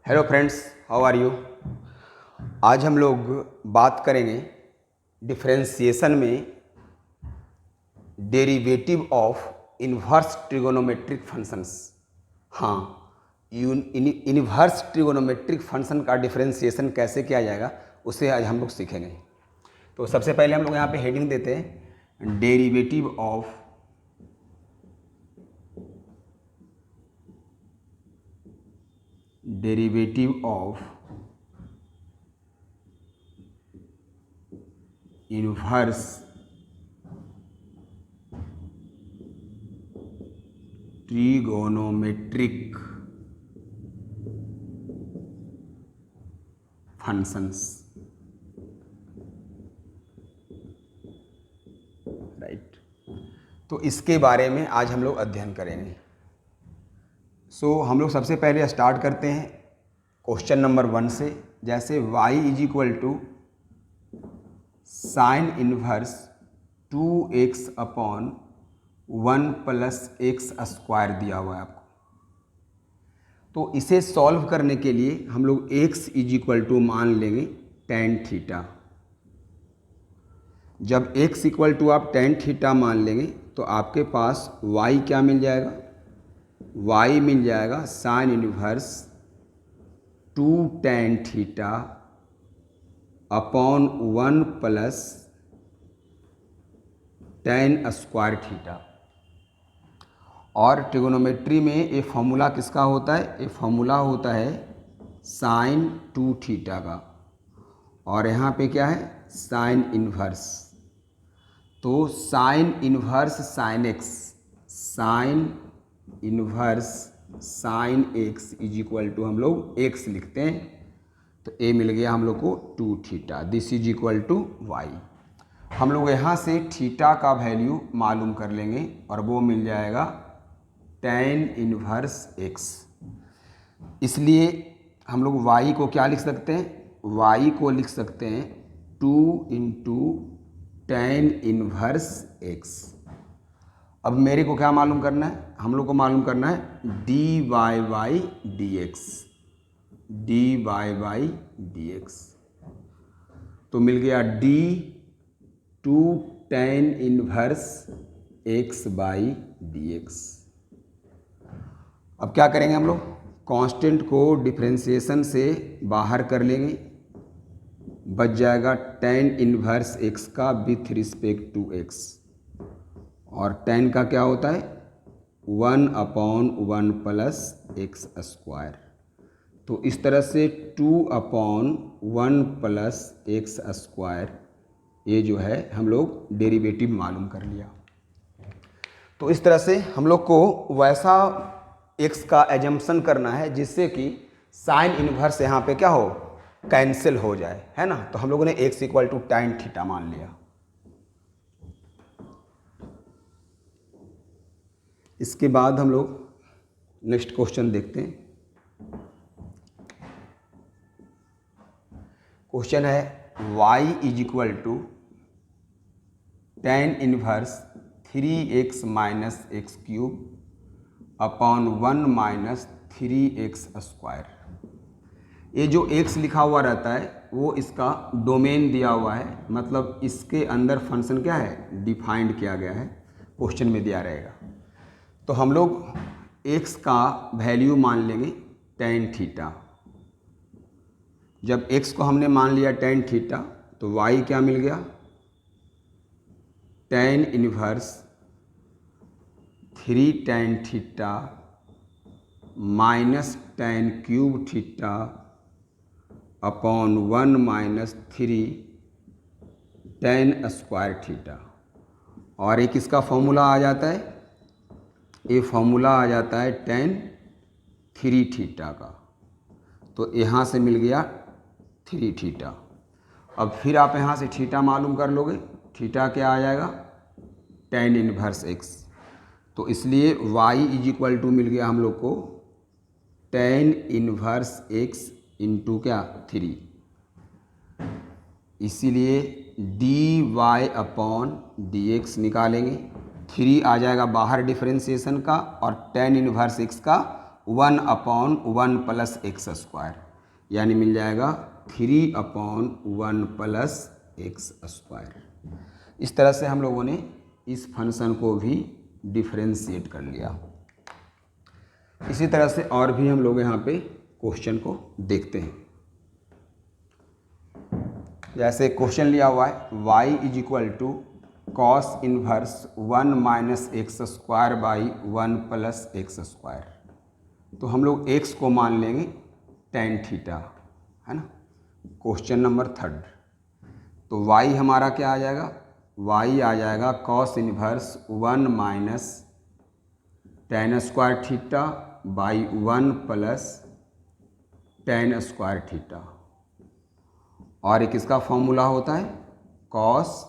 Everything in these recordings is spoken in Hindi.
Hello friends, how are you. आज हम लोग बात करेंगे डिफरेंशिएशन में derivative of inverse trigonometric functions. हाँ, इन्वर्स ट्रिगोनोमेट्रिक फंक्शन का डिफरेंशिएशन कैसे किया जाएगा उसे आज हम लोग सीखेंगे। तो सबसे पहले हम लोग यहाँ पे हेडिंग देते हैं derivative of inverse trigonometric functions. Right, तो इसके बारे में आज हम लोग अध्ययन करेंगे। हम लोग सबसे पहले स्टार्ट करते हैं क्वेश्चन नंबर 1 से। जैसे y is equal to sine inverse 2x upon 1 plus x square दिया हुआ है आपको। तो इसे सॉल्व करने के लिए हम लोग x इज इक्वल टू मान लेंगे tan थीटा। जब x इक्वल टू आप tan थीटा मान लेंगे तो आपके पास y क्या मिल जाएगा, y मिल जाएगा sign inverse 2 tan theta upon 1 plus tan square theta. और ट्रिगोनोमेट्री में ये फॉर्मूला किसका होता है, ये फॉर्मूला होता है साइन 2 थीटा का, और यहाँ पे क्या है साइन इन्वर्स। तो sine inverse sine x, sine inverse sine x is equal to हम लोग एक्स लिखते हैं। तो ए मिल गया हम लोग को 2 theta, this is equal to y. हम लोग यहाँ से थीटा का वैल्यू मालूम कर लेंगे और वो मिल जाएगा tan इन्वर्स एक्स। इसलिए हम लोग y को क्या लिख सकते हैं, y को लिख सकते हैं 2 इंटू tan इन्वर्स एक्स। अब मेरे को क्या मालूम करना है, हम लोग को मालूम करना है dy by D x, dy by D x. तो मिल गया d 2 tan inverse x by D x. अब क्या करेंगे हम लोग, कांस्टेंट को डिफरेंशिएशन से बाहर कर लेंगे, बच जाएगा tan इन्वर्स एक्स का विथ रिस्पेक्ट टू एक्स। और tan का क्या होता है 1 अपॉन 1 प्लस एक्स स्क्वायर। तो इस तरह से 2 अपॉन 1 प्लस एक्स स्क्वायर, ये जो है हम लोग डेरिवेटिव मालूम कर लिया। तो इस तरह से हम लोग को वैसा x का एजम्पशन करना है जिससे कि साइन इन्वर्स यहाँ पे क्या हो, कैंसिल हो जाए, है ना। तो हम लोगों ने x equal to tan theta मान लिया। इसके बाद हम लोग नेक्स्ट क्वेश्चन देखते हैं। क्वेश्चन है y is equal to tan inverse 3x minus x cube upon 1 minus 3x square. ये जो x लिखा हुआ रहता है वो इसका डोमेन दिया हुआ है, मतलब इसके अंदर फंक्शन क्या है डिफाइंड किया गया है, क्वेश्चन में दिया रहेगा। तो हम लोग x का वैल्यू मान लेंगे tan थीटा। जब x को हमने मान लिया tan थीटा तो y क्या मिल गया tan inverse 3 tan theta minus tan cube theta upon 1 minus 3 tan square theta. और एक इसका फॉर्मूला आ जाता है, ये फॉर्मूला आ जाता है tan 3 थीटा का। तो यहाँ से मिल गया 3 थीटा। अब फिर आप यहाँ से थीटा मालूम कर लोगे, थीटा क्या आ जाएगा tan इन्वर्स एक्स। तो इसलिए y इज इक्वल टू मिल गया हम लोग को tan इन्वर्स एक्स इंटू क्या 3। इसीलिए dy अपॉन डी एक्स निकालेंगे, 3 आ जाएगा बाहर डिफरेंशिएशन का और tan इन्वर्स एक्स का 1/1 प्लस एक्स स्क्वायर, यानी मिल जाएगा 3/1 प्लस एक्स स्क्वायर। इस तरह से हम लोगों ने इस फंक्शन को भी डिफरेंशिएट कर लिया। इसी तरह से और भी हम लोग यहाँ पे क्वेश्चन को देखते हैं। जैसे क्वेश्चन लिया हुआ है y is equal to cos inverse 1 minus x square by 1 plus x square. तो हम लोग x को मान लेंगे tan थीटा, है ना। क्वेश्चन नंबर 3, तो y हमारा क्या आ जाएगा, y आ जाएगा cos inverse 1 minus tan square theta by 1 plus tan square theta, और एक इसका फॉर्मूला होता है कॉस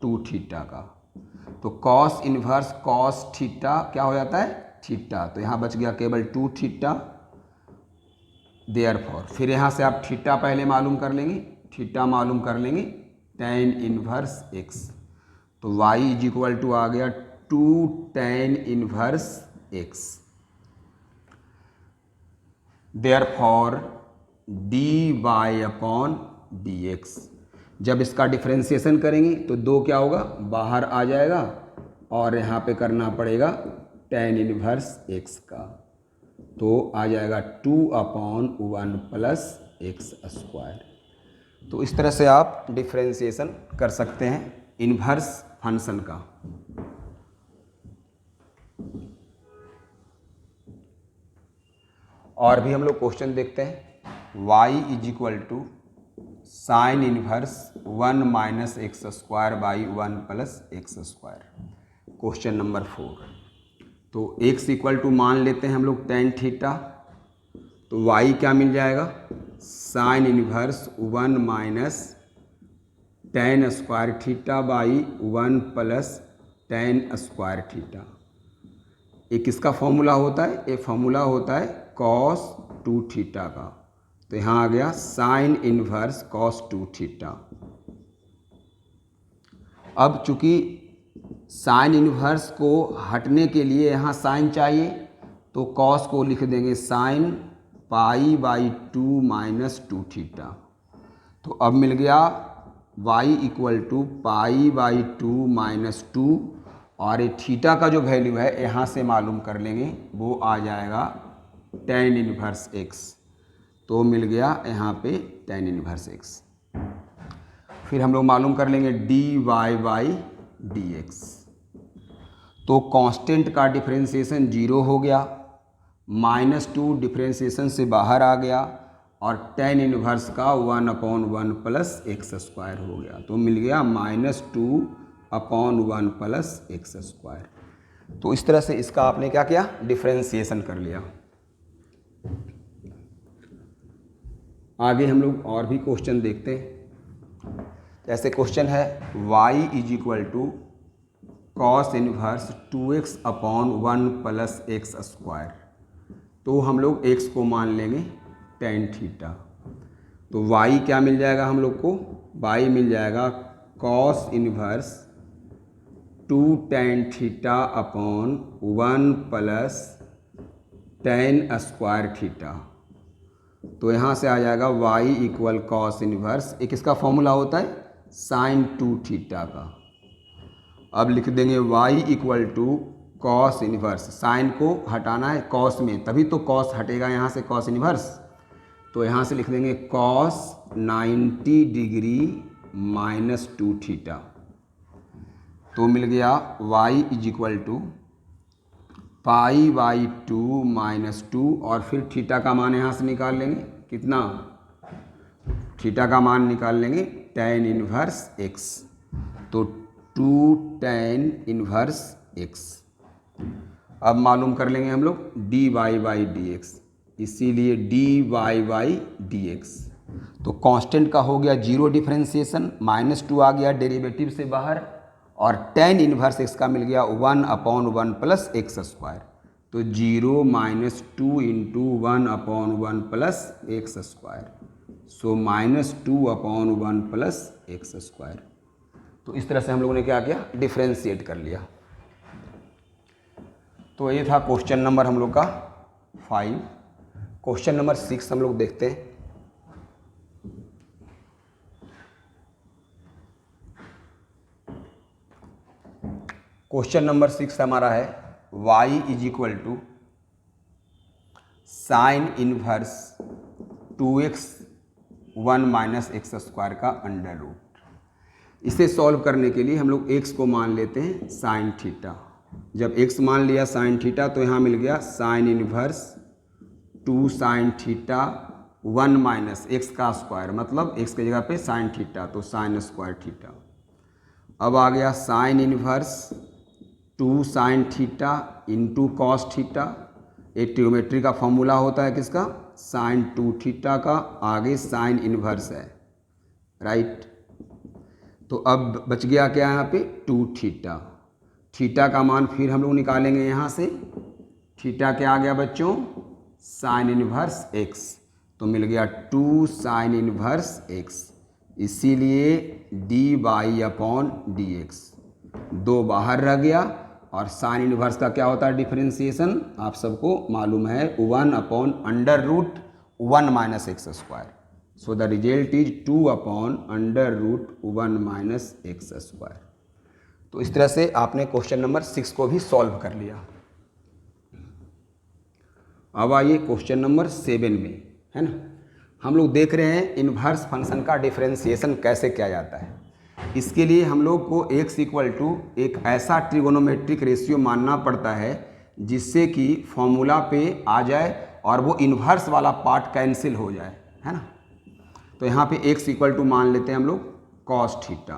2 थीटा का। तो कॉस इनवर्स कॉस थीटा क्या हो जाता है, थीटा, तो यहाँ बच गया केवल 2 थीटा। देयरफॉर फिर यहाँ से आप थीटा पहले मालूम कर लेंगे, थीटा मालूम कर लेंगे tan इनवर्स x, तो y इज इक्वल टू आ गया 2 tan inverse x। Therefore dy upon dx, जब इसका डिफ्रेंसिएशन करेंगे तो 2 क्या होगा, बाहर आ जाएगा, और यहाँ पे करना पड़ेगा tan इनवर्स x का, तो आ जाएगा 2/1 प्लस एक्स स्क्वायर। तो इस तरह से आप डिफ्रेंसिएशन कर सकते हैं इनवर्स फंक्शन का। और भी हम लोग क्वेश्चन देखते हैं y is equal to sine inverse 1 minus x square by 1 plus x square. Question number 4, तो x इक्वल टू मान लेते हैं हम लोग tan थीटा, तो y क्या मिल जाएगा, sign inverse 1 minus tan square theta by 1 plus tan square theta. एक इसका फॉर्मूला होता है, एक फॉर्मूला होता है कॉस 2 थीटा का, तो यहाँ आ गया साइन इनवर्स कॉस 2 थीटा। अब चूंकि साइन इनवर्स को हटने के लिए यहाँ साइन चाहिए, तो कॉस को लिख देंगे sine pi by 2 minus 2 theta. तो अब मिल गया y equal to pi by 2 minus 2, और ये थीटा का जो वैल्यू है यहाँ से मालूम कर लेंगे, वो आ जाएगा tan इनवर्स x, तो मिल गया यहाँ पे tan इनवर्स x। फिर हम लोग मालूम कर लेंगे dy बाई dx, तो कांस्टेंट का डिफरेंशिएशन 0 हो गया, -2 डिफरेंशिएशन से बाहर आ गया, और tan इनवर्स का 1/1 प्लस एक्स स्क्वायर हो गया, तो मिल गया -2/1 प्लस एक्स स्क्वायर। तो इस तरह से इसका आपने क्या किया, डिफरेंशिएशन कर लिया। आगे हम लोग और भी क्वेश्चन देखते हैं। जैसे क्वेश्चन है y is equal to cos inverse 2x/1 plus x square, तो हम लोग x को मान लेंगे tan थीटा, तो y क्या मिल जाएगा हम लोग को, y मिल जाएगा cos inverse 2 tan theta upon 1 plus tan square theta. तो यहाँ से आ जाएगा y इक्वल कॉस इनवर्स, एक इसका फॉर्मूला होता है साइन 2 थीटा का। अब लिख देंगे y equal to cos inverse, sine को हटाना है कॉस में, तभी तो कॉस हटेगा यहाँ से कॉस इनवर्स, तो यहाँ से लिख देंगे कॉस 90 डिग्री माइनस 2 थीटा। तो मिल गया y is equal to pi by 2 minus 2, और फिर थीटा का मान यहाँ से निकाल लेंगे, कितना, थीटा का मान निकाल लेंगे tan इनवर्स x, तो 2 tan इनवर्स x। अब मालूम कर लेंगे हम लोग dy बाई dx, इसीलिए dy बाई dx। तो कांस्टेंट का हो गया 0 डिफरेंशिएशन, -2 आ गया डेरिवेटिव से बाहर, और tan इनवर्स x का मिल गया 1/1 प्लस एक्स स्क्वायर, तो 0 - 2 इंटू 1/1 प्लस एक्स स्क्वायर, सो -2/1 प्लस एक्स स्क्वायर। तो इस तरह से हम लोगों ने क्या किया, डिफरेंशिएट कर लिया। तो ये था क्वेश्चन नंबर हम लोग का 5। क्वेश्चन नंबर 6 हम लोग देखते हैं। क्वेश्चन नंबर 6 हमारा है y is equal to sine inverse 2x 1 minus x square का अंडर रूट। इसे सॉल्व करने के लिए हम लोग x को मान लेते हैं साइन थीटा। जब x मान लिया साइन थीटा तो यहाँ मिल गया sine inverse 2 sine theta 1 minus x का स्क्वायर, मतलब x की जगह पे साइन थीटा तो साइन स्क्वायर थीटा। अब आ गया sine inverse 2 sine theta into cos theta. एक ट्रिग्नोमेट्री का फॉर्मूला होता है किसका, साइन 2 थीटा का, आगे साइन इनवर्स है, राइट। तो अब बच गया क्या यहाँ पे 2 थीटा। थीटा का मान फिर हम लोग निकालेंगे यहाँ से। थीटा क्या आ गया बच्चों, साइन इनवर्स x, तो मिल गया 2 साइन इनवर्स x। इसीलिए dy/dx 2 बाहर रह गया। और साइन इनवर्स का क्या होता है डिफरेंशिएशन, आप सबको मालूम है 1/√1 minus x square. So the result is 2/√1 minus x square. तो इस तरह से आपने क्वेश्चन नंबर 6 को भी सॉल्व कर लिया। अब आइए क्वेश्चन नंबर 7 में, है ना। हम लोग देख रहे हैं इन्वर्स फंक्शन का डिफरेंशिएशन कैसे किया जाता है। इसके लिए हम लोग को x इक्वल टू एक ऐसा ट्रिगोनोमेट्रिक रेशियो मानना पड़ता है जिससे कि फॉर्मूला पे आ जाए और वो इन्वर्स वाला पार्ट कैंसिल हो जाए, है ना। तो यहाँ पे x इक्वल टू मान लेते हैं हम लोग कॉस थीटा।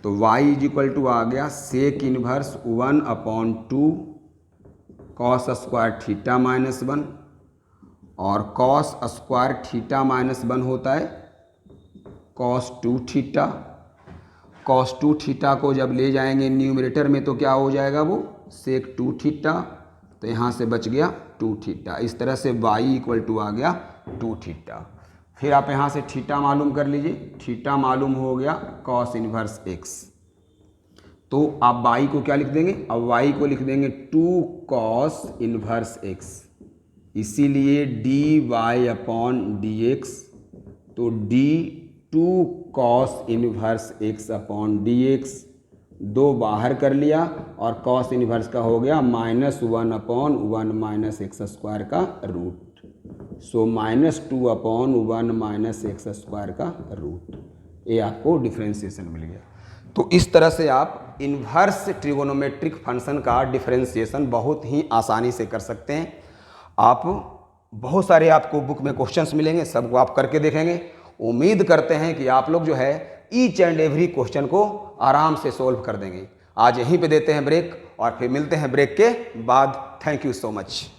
तो y इज इक्वल टू आ गया sec inverse 1/2 cos square theta minus 1, और कॉस स्क्वायर थीटा माइनस 1 होता है कॉस 2 थीटा। कॉस 2 थीटा को जब ले जाएंगे न्यूमरेटर में तो क्या हो जाएगा वो सेक 2 थीटा, तो यहाँ से बच गया 2 थीटा। इस तरह से y इक्वल टू आ गया 2 थीटा। फिर आप यहाँ से थीटा मालूम कर लीजिए, थीटा मालूम हो गया कॉस इनवर्स x। तो आप y को क्या लिख देंगे, अब y को लिख देंगे 2 कॉस इनवर्स x, इसीलिए dy/dx, तो d2 कॉस इनवर्स x/dx 2 बाहर कर लिया, और कॉस इनवर्स का हो गया -1/1 माइनस एक्स स्क्वायर का रूट। सो -2/1 माइनस एक्स स्क्वायर का रूट, ये आपको डिफरेंशिएशन मिल गया। तो इस तरह से आप इन्वर्स ट्रिगोनोमेट्रिक फंक्शन का डिफरेंशिएशन बहुत ही आसानी से कर सकते हैं। आप बहुत सारे आपको बुक में क्वेश्चंस मिलेंगे, सबको आप करके देखेंगे। उम्मीद करते हैं कि आप लोग जो है ईच एंड एवरी क्वेश्चन को आराम से सोल्व कर देंगे। आज यहीं पे देते हैं ब्रेक और फिर मिलते हैं ब्रेक के बाद। Thank you so much.